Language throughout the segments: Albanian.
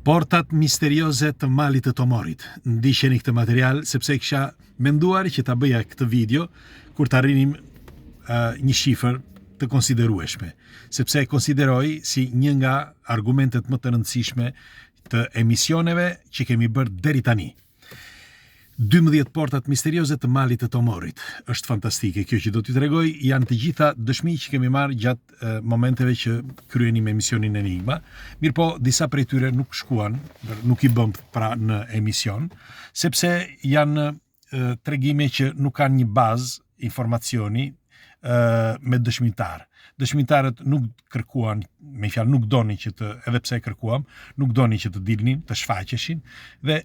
Portat misterioze të malit të Tomorit. Ndiqeni këtë material sepse kisha menduar që ta bëja këtë video kur të arrinim një shifër të konsiderueshme, sepse e konsideroj si një nga argumentet më të rëndësishme të emisioneve që kemi bërë deri tani. 12 portat misterioze të malit të Tomorit. Është fantastike kjo që do t'ju tregoj, janë të gjitha dëshmi që kemi marrë gjatë momenteve që kryenim emisionin Enigma. Mirëpo disa prej tyre nuk shkuan, nuk i bëm pra në emision, sepse janë tregime që nuk kanë një bazë informacioni me dëshmitar. Dëshmitarët nuk kërkuan, me fjalë nuk donin që të, edhe pse kërkuam, nuk donin që të dilnin, të shfaqeshin dhe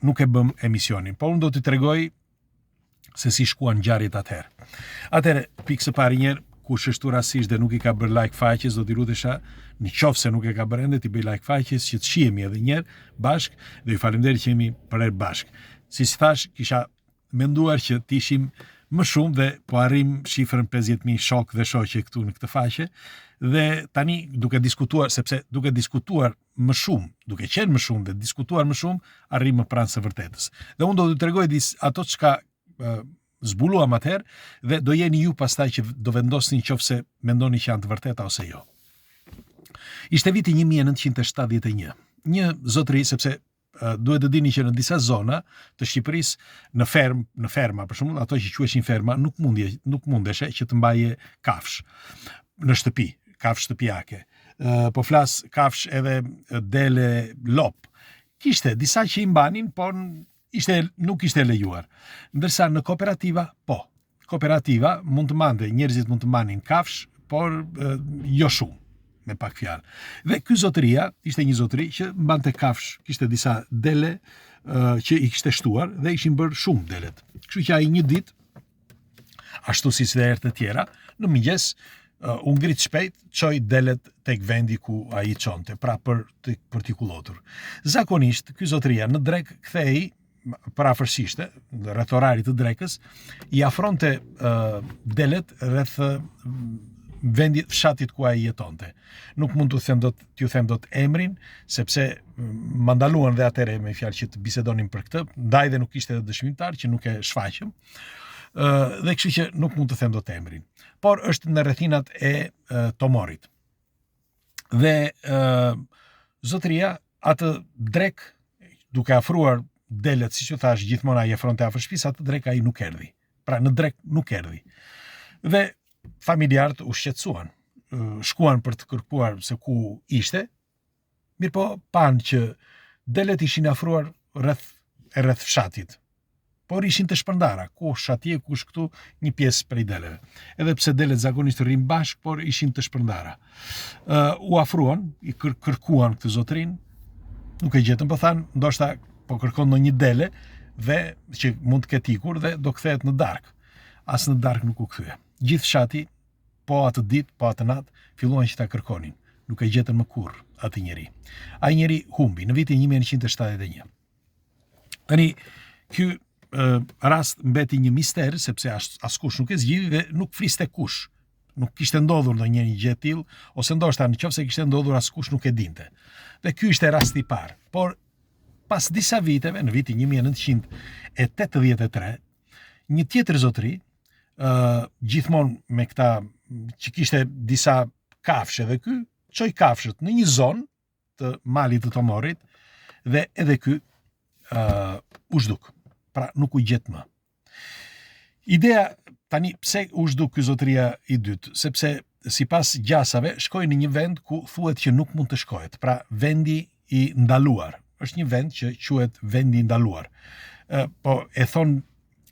nuk e bëm emisionin. Po unë do t'i tregoj se si shkuan ngjarjet atëherë. Atëherë, pikë së parë njerë, kush është rastisht dhe nuk i ka bërë like faqes, do t'i lutesha, në qoftë se nuk e ka bërë ende, t'i bëj like faqes, që të shihemi edhe njerë bashk, dhe ju falemnderit që jemi përrejt bashk. Si thash, kisha menduar që t'ishim më shumë dhe po arrim shifrën 50.000 shok dhe shoqe këtu në këtë faqe, dhe tani duke diskutuar, sepse duke diskutuar më shumë, duke qenë më shumë dhe diskutuar më shumë, arrim më pranë së vërtetës. Dhe unë do t'ju tregoj ato çka zbuluam atëherë dhe do jeni ju pastaj që do vendosni nëse mendoni që janë të vërteta ose jo. Ishte viti 1971. Një zotëri, sepse duhet të dini që në disa zona të Shqipërisë, në ferma, për shembull, ato që quheshin ferma, nuk mundeshe që të mbaje kafsh në shtëpi, kafsh shtëpiake. Po flas kafsh edhe dele lop. Kishte disa që i mbanin, por nuk ishte lejuar. Ndërsa në kooperativa, po. Kooperativa mund të mande, njerëzit mund të mbanin kafsh, por jo shumë, me pak fjalë. Dhe ky zotëria ishte një zotëri që mbante kafsh, kishte disa dele që i kishte shtuar dhe ishin bërë shumë delet. Kështu që ai një ditë, ashtu si dhe herët e tjera, në mëngjes u ngrit shpejt, çoi delet tek vendi ku ai çonte, pra për t'i kullotur. Zakonisht ky zotëria në drek kthehej parafërsisht, rreth orarit të drekës, i afronte delet rreth vendit fshatit ku ai jetonte. Nuk mund t'ju them dot emrin, sepse më ndaluan dhe atëre me fjalë që të bisedonim për këtë, ndaj dhe nuk ishte edhe dëshmitar që nuk e shfaqëm. Dhe kështu që nuk mund të them dot emrin. Por është në rrethinat e Tomorit. Dhe zotëria atë drek, duke afruar delet, siç u thash, gjithmonë ai afronte afër shtëpisë, atë drek ai nuk erdhi. Pra në drek nuk erdhi. Dhe familjarët u shqetësuan, shkuan për të kërkuar se ku ishte, mirëpo panë që delet ishin afruar rreth fshatit, por ishin të shpërndara, kush atje, kush këtu, një pjesë prej deleve. Edhe pse delet zakonisht rrin bashk, por ishin të shpërndara. U afruan, i kërkuan këtë zotrin, nuk e gjetën, po thanë, ndoshta po kërkon në një dele dhe që mund të ketë ikur dhe do kthehet në darkë. As në darkë nuk u kthye. Gjithë fshati, po atë ditë, po atë natë, filluan që ta kërkonin. Nuk e gjetën më kurrë atë njeri. Ai njeri humbi në vitin 1971. Tani, ky rast mbeti një mister, sepse askush nuk e zgjidhi dhe nuk fliste kush. Nuk kishte ndodhur ndonjë gjë e tillë, ose ndoshta nëse kishte ndodhur askush nuk e dinte. Dhe ky ishte rasti i parë. Por pas disa viteve, në vitin 1983, një tjetër zotëri, gjithmonë me këta që kishte disa kafshë edhe ky, çoi kafshët në një zonë të malit të Tomorit dhe edhe ky u zhduk. Pra nuk u gjet më. Ideja tani pse u zhduk ky zotëria i dytë, sepse sipas gjasave shkoi në një vend ku thuhet që nuk mund të shkohet, pra vendi i ndaluar. Është një vend që quhet vendi i ndaluar. Po e thon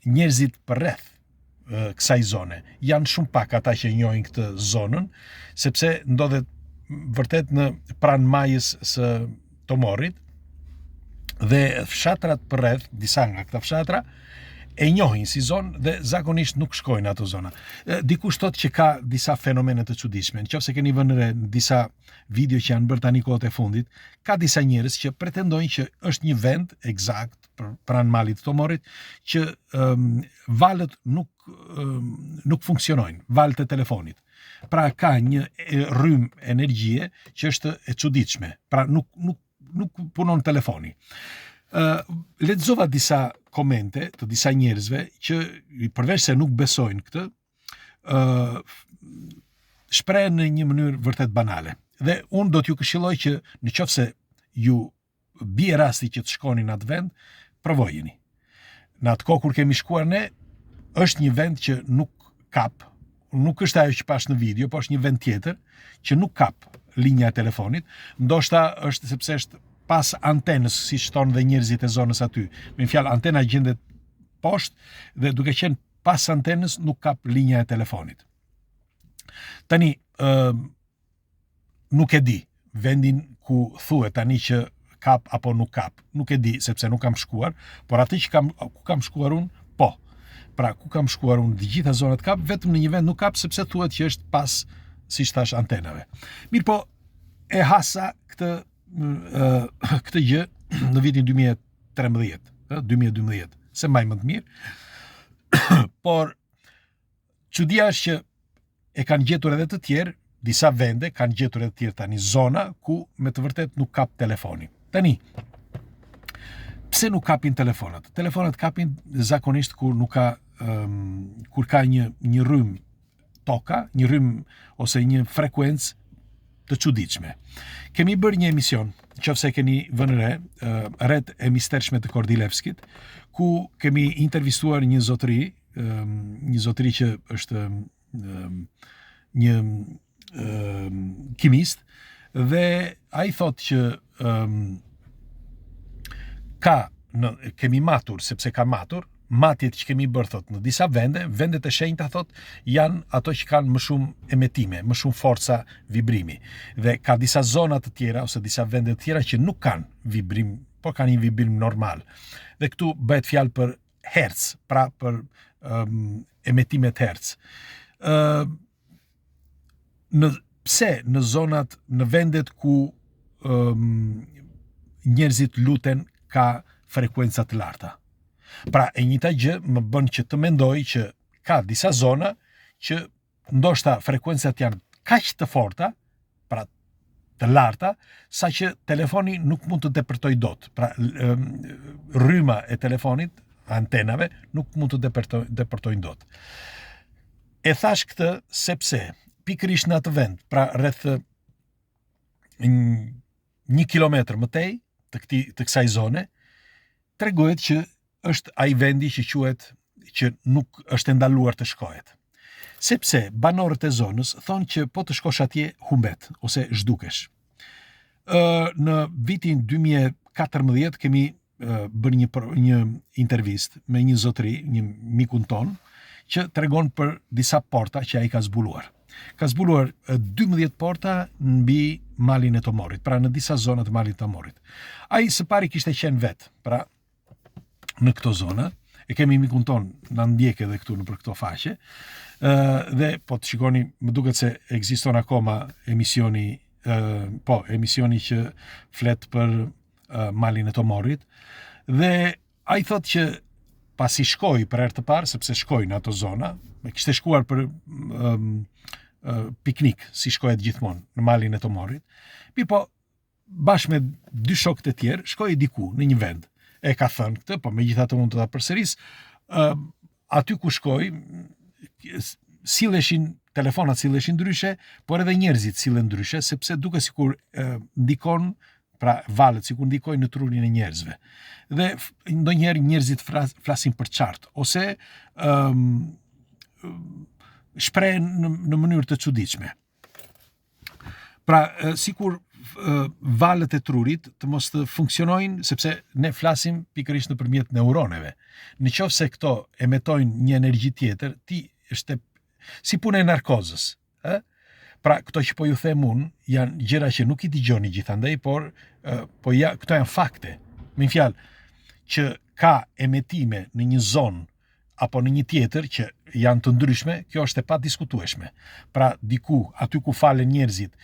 njerëzit përreth kësaj zone. Janë shumë pak ata që njohin këtë zonën, sepse ndodhet vërtet në pranë majës së Tomorit dhe fshatrat përreth, disa nga këta fshatra, e njohin si zonë dhe zakonisht nuk shkojnë ato zona. Dikush thotë që ka disa fenomene të çuditshme. Nëse keni vënë re në disa video që janë bërë tani kohët e fundit, ka disa njerëz që pretendojnë që është një vend eksakt pranë malit të Tomorit që valët nuk funksionojnë, valët e telefonit. Pra ka një rrymë energjie që është e çuditshme. Pra nuk nuk punon telefoni. Lexova disa komente të disa njerëzve që përveç se nuk besojnë këtë, shprehen në një mënyrë vërtet banale. Dhe unë do t'ju këshilloj që në qoftë se ju bie rasti që të shkoni në atë vend, provojeni. Në atë kohë kur kemi shkuar ne, është një vend që nuk kap, nuk është ajo që pash në video, po është një vend tjetër që nuk kap linja e telefonit, ndoshta është sepse është pas antenës, si thonë dhe njerëzit e zonës aty. Me fjalë, antena gjendet poshtë dhe duke qenë pas antenës nuk kap linja e telefonit. Tani, nuk e di vendin ku thuhet tani që kap apo nuk kap. Nuk e di sepse nuk kam shkuar, por atë që ku kam shkuar unë, po. Pra, ku kam shkuar unë, të gjitha zonat kap, vetëm në një vend nuk kap sepse thuhet që është pas, si thash, antenave. Mirë po, e hasa këtë gjë në vitin 2013, 2012, se mbaj më të mirë, por çudia është që e kanë gjetur edhe të tjerë, disa vende kanë gjetur edhe të tjerë tani zona ku me të vërtet nuk kap telefoni. Tani, pse nuk kapin telefonat? Telefonat kapin zakonisht kur nuk ka kur ka një rrym toka, një rrym ose një frekuencë të çuditshme. Kemi bërë një emision, nëse keni vënë re, rreth e mistershme të Kordilevskit, ku kemi intervistuar një zotëri që është një kimist, dhe ai thotë që kemi matur, sepse ka matur, matjet që kemi bërë, thot, në disa vendet e shenjta, thot, janë ato që kanë më shumë emetime, më shumë forca vibrimi. Dhe ka disa zona të tjera, ose disa vende të tjera që nuk kanë vibrim, por kanë një vibrim normal. Dhe këtu bëhet fjalë për hertz, pra për emetimet hertz. Pse në zonat, në vendet ku njerëzit luten ka frekuenca të larta? Pra, e njëjta gjë më bën që të mendoj që ka disa zona që ndoshta frekuencat janë kaq të forta, pra të larta, sa që telefoni nuk mund të depërtoj dot. Pra, rryma e telefonit, antenave, nuk mund të depërtojnë dot. E thash këtë sepse pikërisht në atë vend, pra rreth 1 kilometër më tej të kësaj zone, tregohet që është ai vendi që quhet që nuk është ndaluar të shkohet. Sepse banorët e zonës thonë që po të shkosh atje humbet ose zhdukesh. Në vitin 2014 kemi bërë një intervistë me një zotëri, një mikun ton, që tregon për disa porta që ai ka zbuluar. Ka zbuluar 12 porta mbi malin e Tomorit, pra në disa zona të malit të Tomorit. Ai së pari kishte qenë vet, pra në këto zona, e kemi mikun ton në ndjek edhe këtu në për këto faqe, dhe po të shikoni, më duket se ekziston akoma emisioni që flet për malin e Tomorit, dhe ai thot që pasi shkoi për herë të parë, sepse shkoi në ato zona, kishte shkuar për piknik, si shkohet gjithmonë në malin e Tomorit, po bashkë me 2 shokët e tjerë, shkoi diku në një vend. E ka thënë këtë, po megjithatë mund të ta përsëris, aty ku shkoi, telefonat silleshin ndryshe, por edhe njerëzit sillen ndryshe, sepse duket sikur ndikon, pra valet sikur ndikojnë në trurin e njerëzve. Dhe ndonjëherë njerëzit flasin për qartë, ose shprehen në mënyrë të çuditshme. Pra, sikur valët e trurit të mos të funksionojnë, sepse ne flasim pikërisht nëpërmjet neuroneve. Në qoftë se këto emetojnë një energji tjetër, është si puna e narkozës. Pra, këto që po ju them unë, janë gjëra që nuk i dëgjoni gjithandej, por këto janë fakte. Me fjalë, që ka emetime në një zonë apo në një tjetër që janë të ndryshme, kjo është e padiskutueshme. Pra, diku, aty ku falen njerëzit,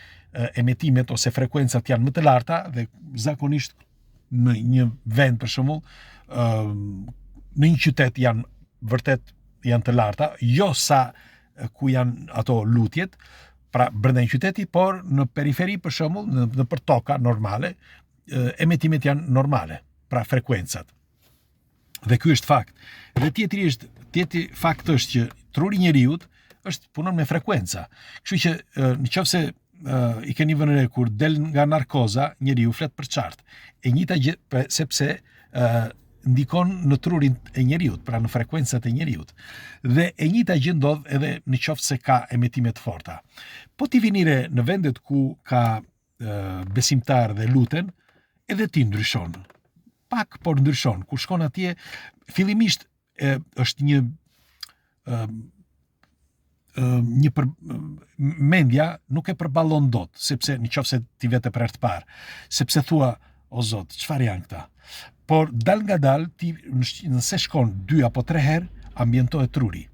emetimet ose frekuencat janë më të larta, dhe zakonisht në një vend për shembull, në një qytet janë të larta, jo sa ku janë ato lutjet, pra brenda një qyteti, por në periferi për shembull, në për toka normale, emetimet janë normale, pra frekuencat. Dhe ky është fakt. Dhe tjetri fakt është që truri njeriut është punon me frekuenca. Kështu që nëse i keni vënë re kur del nga narkoza, njeriu flet për qartë. E njëjta gjë sepse ndikon në trurin e njeriut, pra në frekuencat e njeriut. Dhe e njëjta gjë ndodh edhe nëse ka emetime të forta. Po ti vini re në vendet ku ka besimtar dhe luten, edhe ti ndryshon. Pak, por ndryshon. Kur shkon atje, fillimisht është mendja nuk e përballon dot, sepse nëse ti vetë për herë të parë, sepse thua, o Zot, çfarë janë këta? Por dal nga dal, ti nëse shkon 2 apo 3 herë, ambientohet truri.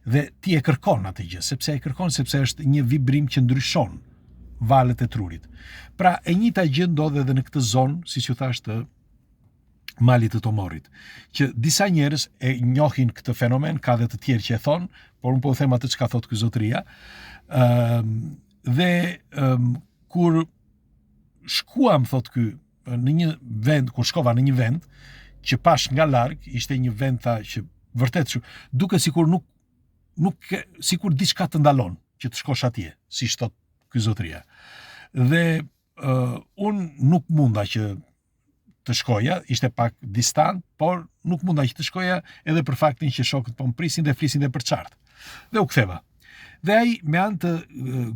Dhe ti e kërkon atë gjë, sepse është një vibrim që ndryshon valët e trurit. Pra, e njëjta gjë ndodh edhe në këtë zonë, siç ju thash, të malit të Tomorit, që disa njerëz e njohin këtë fenomen, ka dhe të tjerë që e thonë, por unë po them atë çka thot ky zotëria. Dhe kur shkuam, thot ky, në një vend, kur shkova në një vend që pash nga larg, ishte një vend që vërtet duke sikur sikur diçka të ndalon që të shkosh atje, siç thot ky zotëria. Dhe unë nuk munda që të shkoja, ishte pak distant, por nuk munda që të shkoja edhe për faktin që shokët po më prisin dhe flisin dhe për qartë. Dhe u ktheva. Dhe ai me anë të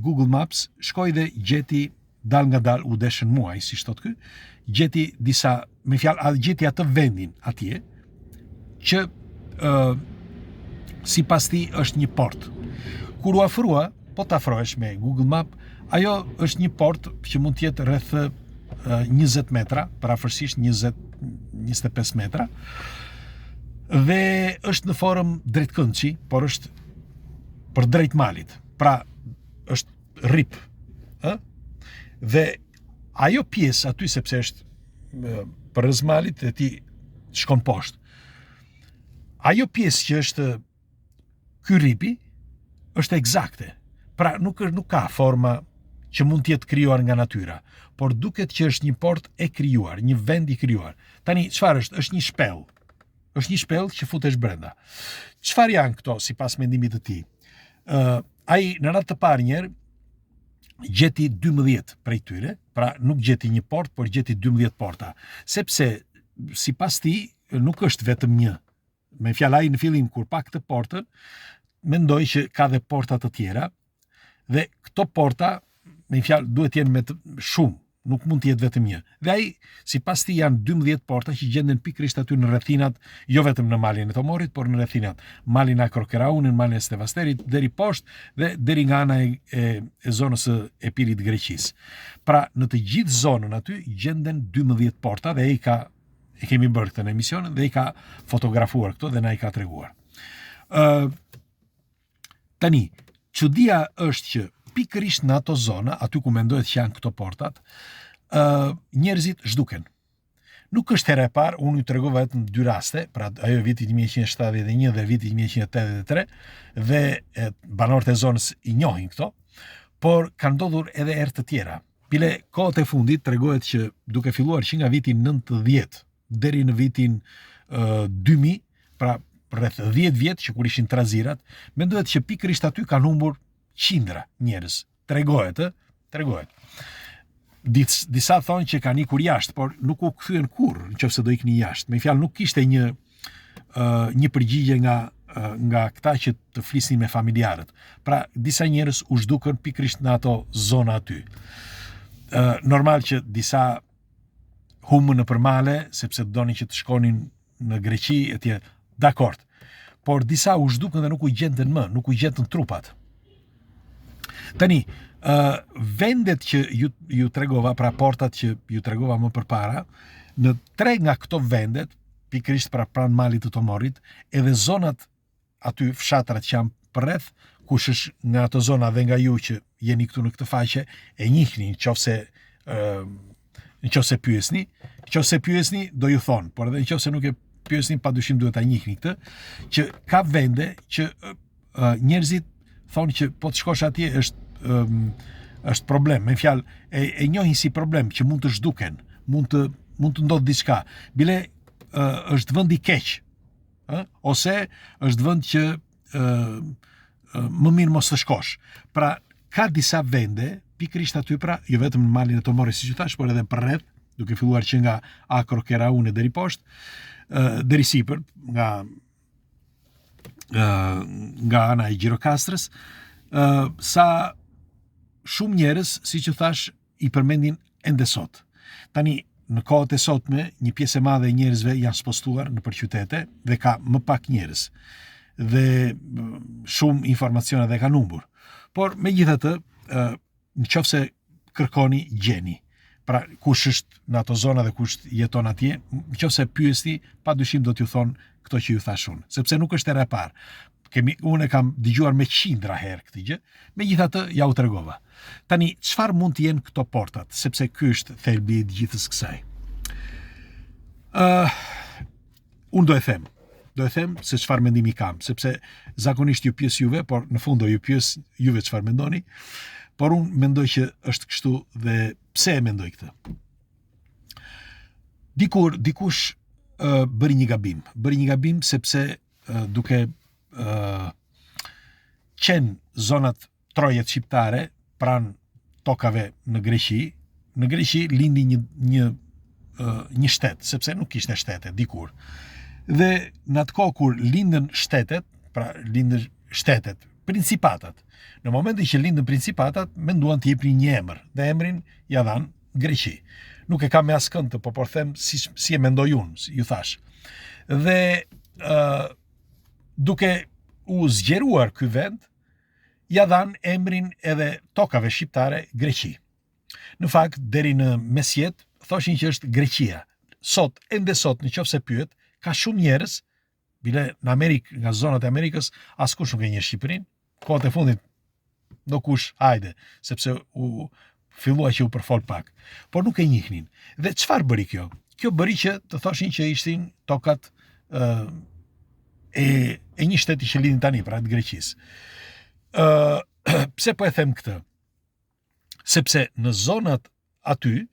Google Maps shkoi dhe gjeti dal nga dal, u deshën muaj, si thot ky, gjeti disa, me fjalë, gjeti atë vendin atje që sipas tij është një port. Kur u afrua, po të afrohesh me Google Map, ajo është një port që mund të jetë rreth 20 metra, parafërsisht 20-25 metra, dhe është në formë drejtkëndçi, por është për drejt malit. Pra, është rip. Dhe ajo pjesë aty, sepse është përreth malit dhe ti shkon poshtë. Ajo pjesë që është ky ripi është eksakte. Pra, nuk ka forma që mund të jetë krijuar nga natyra, por duket që është një port e krijuar, një vend i krijuar. Tani, çfarë është? Është një shpellë. Është një shpellë që futesh brenda. Çfarë janë këto sipas mendimit të tij? Ai në radhë të parë njerë gjeti 12 prej tyre, pra nuk gjeti një port, por gjeti 12 porta. Sepse sipas tij nuk është vetëm një. Me fjalë, ai në fillim kur pa këtë portën, mendoi që ka dhe porta të tjera, dhe këto porta, me fjalë, duhet jenë me shumë, nuk mund të jetë vetëm një. Dhe ai, sipas tij, janë 12 porta që gjenden pikërisht aty në rrethinat, jo vetëm në malin e Tomorit, por në rrethinat malin e Krokeraunin, malin e Stevasterit, deri poshtë dhe deri nga ana e zonës së Epirit Greqisë. Pra, në të gjithë zonën aty gjenden 12 porta dhe e kemi bërë këtë në emision dhe i ka fotografuar këto dhe na i ka treguar. Tani, çudia është që pikërisht në ato zona, aty ku mendohet që janë këto portat, njerëzit zhduken. Nuk është hera e parë, unë ju tregova vetëm 2 raste, pra ajo viti 1171 dhe viti 1183, dhe banorët e zonës i njohin këto, por kanë ndodhur edhe herë të tjera. Pile kohët e fundit tregohet që duke filluar që nga viti 90 deri në vitin 2000, pra rreth 10 vjet që kur ishin trazirat, mendohet që pikërisht aty kanë humbur qindra njerëz. Tregohet. Disa thonë që kanë ikur jashtë, por nuk u kthyen kurrë nëse do ikni jashtë. Me fjalë, nuk kishte një përgjigje nga këta që të flisnin me familjarët. Pra, disa njerëz u zhdukën pikërisht në ato zona aty. Normal që disa humbën në përmale, sepse donin që të shkonin në Greqi etj. Dakord. Por disa u zhdukën dhe nuk u gjenden më, nuk u gjenden trupat. Tani, vendet që ju tregova, pra portat që ju tregova më përpara, në 3 nga këto vendet, pikërisht pra pranë malit të Tomorit, edhe zonat aty fshatrat që janë përreth, kush është nga ato zona dhe nga ju që jeni këtu në këtë faqe, e njihni nëse pyesni, do ju thonë, por edhe nëse nuk e pyesni, padyshim duhet ta njihni këtë, që ka vende që njerëzit thonë që po të shkosh atje është problem. Me fjalë, e njohin si problem që mund të zhduken, mund të ndodhë diçka. Bile është vend i keq, ose është vend që më mirë mos të shkosh. Pra, ka disa vende, pikërisht aty pra, jo vetëm në malin e Tomorit, siç u thash, por edhe përreth, duke filluar që nga Akro Keraune deri poshtë, deri sipër, nga ana e Gjirokastrës, sa shumë njerëz, siç u thash, i përmendin ende sot. Tani, në kohët e sotme, një pjesë e madhe e njerëzve janë spostuar nëpër qytete dhe ka më pak njerëz. Dhe shumë informacione dhe kanë humbur. Por megjithatë, nëse kërkoni gjeni. Pra, kush është në ato zona dhe kush jeton atje, nëse pyesni, padyshim do t'ju thonë këto që ju thash unë, sepse nuk është era e parë. Unë e kam dëgjuar me qindra herë këtë gjë, megjithatë ja u tregova. Tani, çfarë mund të jenë këto portat, sepse ky është thelbi i gjithës kësaj. Unë do e them se çfarë mendimi kam, sepse zakonisht ju pyes juve, por në fund do ju pyes juve çfarë mendoni, por unë mendoj që është kështu dhe pse e mendoj këtë. Dikush bëri një gabim sepse duke qenë zonat trojet shqiptare pranë tokave në Greqi lindi një shtet, sepse nuk ishte shtete dikur. Dhe në atë kohë kur lindën shtetet, principatat. Në momentin që lindën principatat, menduan të jepnin një emër, dhe emrin ja dhan Greqi. Nuk e kam me askënd të, por them si e mendoj unë, ju thash. Dhe duke u zgjeruar ky vend, ja dhan emrin edhe tokave shqiptare Greqi. Në fakt, deri në mesjet, thoshin që është Greqia. Sot, ende sot, nëse pyet, ka shumë njerëz, bile në Amerikë, nga zonat e Amerikës, askush nuk e njeh Shqipërinë. Kohët e fundit, do kush, hajde, sepse u fillua që u përfol pak. Por nuk e njihnin. Dhe çfarë bëri kjo? Kjo bëri që të thoshin që ishin tokat e një shteti që lindin tani, pra të Greqisë. Pse po e them këtë? Sepse në zonat aty,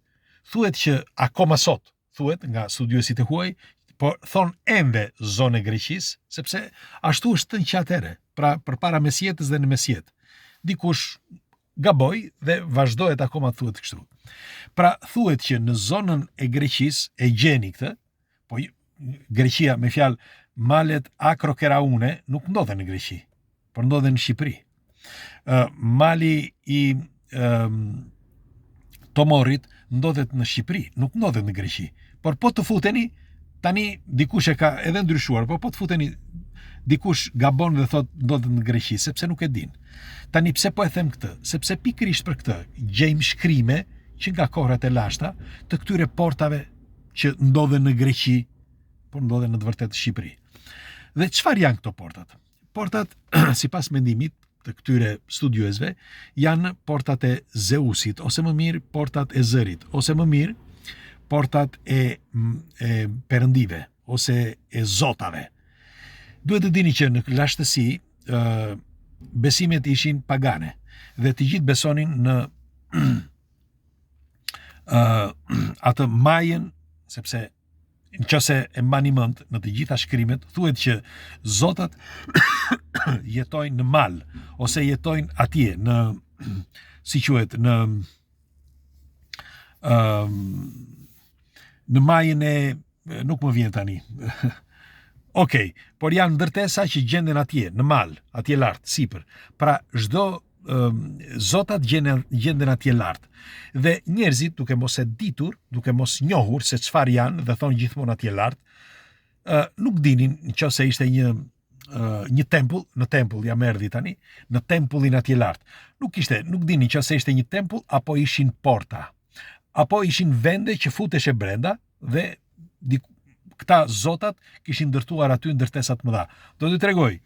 thuhet që akoma sot, thuhet nga studiuesit e huaj, por thon ende zonë e Greqisë, sepse ashtu është në qatere, pra përpara mesjetës dhe në mesjet. Dikush gaboj dhe vazhdohet akoma thuhet kështu. Pra thuhet që në zonën e Greqisë e gjeni këtë, po Greqia me fjalë malet Akro Keraune nuk ndodhen në Greqi, por ndodhen në Shqipëri. Mali i Tomorit ndodhet në Shqipëri, nuk ndodhet në Greqi. Por po të futeni, tani dikush e ka edhe ndryshuar, po të futeni, dikush gabon dhe thot ndodhet në Greqi, sepse nuk e din. Tani pse po e them këtë? Sepse pikërisht për këtë gjejmë shkrime që nga kohrat e lashta të këtyre portave që ndodhen në Greqi, por ndodhen në të vërtetë Shqipëri. Dhe çfarë janë këto portat? Portat, sipas mendimit të këtyre studiuesve, janë portat e Zeusit, ose më mirë portat e Zërit, ose më mirë portat e perëndive, ose e zotave. Duhet të dini që në lashtësi besimet ishin pagane dhe të gjithë besonin në atë majën, sepse nëse e mbani mend në të gjitha shkrimet thuhet që zotat jetojnë në mal ose jetojnë atje në si quhet në majën e nuk më vjen tani. Okej, por janë ndërtesa që gjenden atje, në mal, atje lart, sipër. Pra çdo zotat gjenden atje lart. Dhe njerëzit, duke mos e ditur, duke mos njohur se çfarë janë dhe thonë gjithmonë atje lart, nuk dinin nëse ishte një tempull, në tempull jam erdhi tani, në tempullin atje lart. Nuk dinin nëse ishte një tempull apo ishin porta. Apo ishin vende që futeshe brenda dhe këta zotat kishin ndërtuar aty ndërtesat mëdha. Do t'ju tregoj.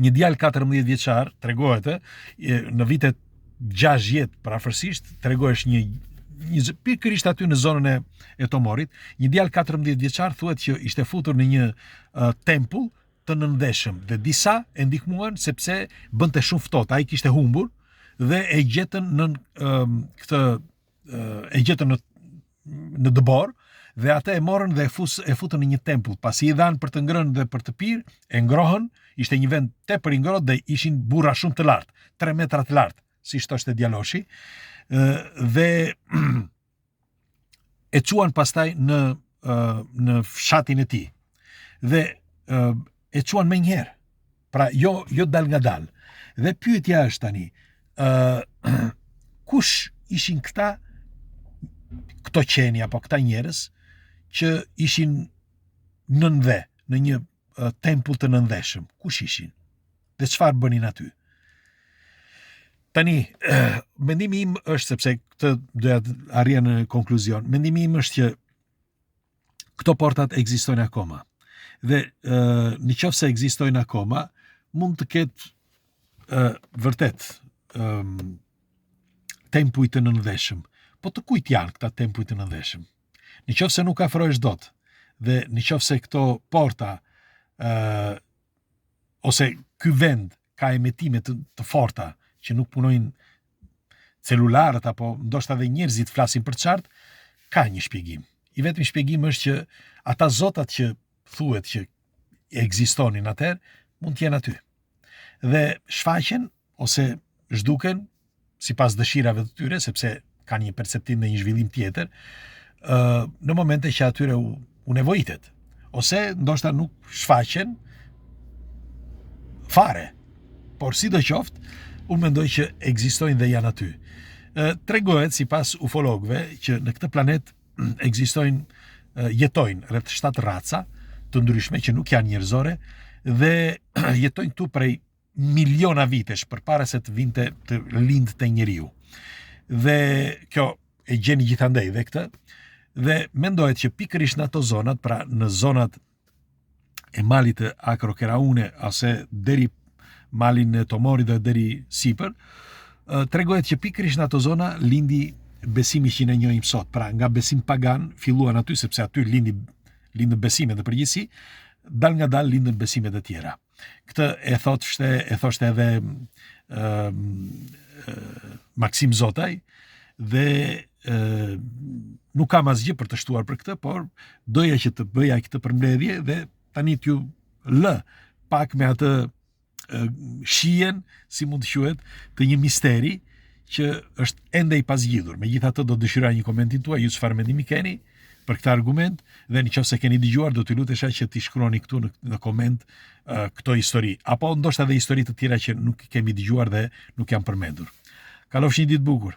Një djalë 14 vjeçar tregohet në vitet 60 parafërsisht, tregohesh një pikërisht aty në zonën e Tomorit, një djalë 14 vjeçar thuhet që ishte futur në një tempull të nëndeshëm dhe disa e ndihmuan sepse bënte shumë ftohtë, ai kishte humbur dhe e gjetën në në dëbor, dhe atë e morën dhe e futën në një tempull, pasi i dhanë për të ngrënë dhe për të pirë, e ngrohën, ishte një vend tepër i ngrohtë dhe ishin burra shumë të lartë, 3 metra të lartë, si thoshte djaloshi, dhe e quan pastaj në fshatin e tij. Dhe e quan më njëherë. Pra jo dal nga dal. Dhe pyetja është tani, kush ishin këto qeni apo këta njerëz që ishin nëndhe, në një tempull të nëndheshëm? Kush ishin? Dhe çfarë bënin aty? Tani, mendimi im është, sepse këtë doja të arrija në konkluzion, mendimi im është që këto portat ekzistojnë akoma. Dhe nëse ekzistojnë akoma, mund të ketë vërtet tempuj të nëndheshëm. Po të kujt janë këta tempuj të nëndheshëm? Nëse nuk afrohesh dot, dhe nëse këto porta ose ky vend ka emetime të forta që nuk punojnë celularët apo ndoshta edhe njerëzit flasin për çart, ka një shpjegim. I vetmi shpjegim është që ata zotat që thuhet që ekzistonin atëherë mund të jenë aty. Dhe shfaqen ose zhduken sipas dëshirave të tyre, sepse kanë një perceptim dhe një zhvillim tjetër, në momente që atyre u nevojitet. Ose ndoshta nuk shfaqen fare. Por sidoqoftë, unë mendoj që ekzistojnë dhe janë aty. Tregohet sipas ufologëve që në këtë planet jetojnë rreth 7 raca të ndryshme që nuk janë njerëzore dhe jetojnë tu prej miliona vitesh përpara se të vinte të lindte njeriu. Dhe kjo e gjeni gjithandej dhe këtë, dhe mendohet që pikërisht në ato zonat, pra në zonat e malit të Akrokeraune ose deri malin e Tomorit dhe deri sipër, tregohet që pikërisht në ato zona lindi besimi që ne njohim sot. Pra nga besim pagan filluan aty, sepse aty lindën besimet dhe përgjithësi, dal nga dal lindën besimet e tjera. Këtë e thoshte edhe Maksim Zotaj, dhe nuk kam asgjë për të shtuar për këtë, por doja që të bëja këtë përmbledhje dhe tani t'ju lë pak me atë shijen, si mund të quhet, të një misteri që është ende i pazgjidhur. Megjithatë do dëshiroj një komentin tuaj, ju çfarë mendimi keni për këtë argument, dhe nëse keni dëgjuar do t'ju lutesha që t'i shkruani këtu në koment këto histori, apo ndoshta edhe histori të tjera që nuk kemi dëgjuar dhe nuk janë përmendur. Kalofshi një ditë bukur.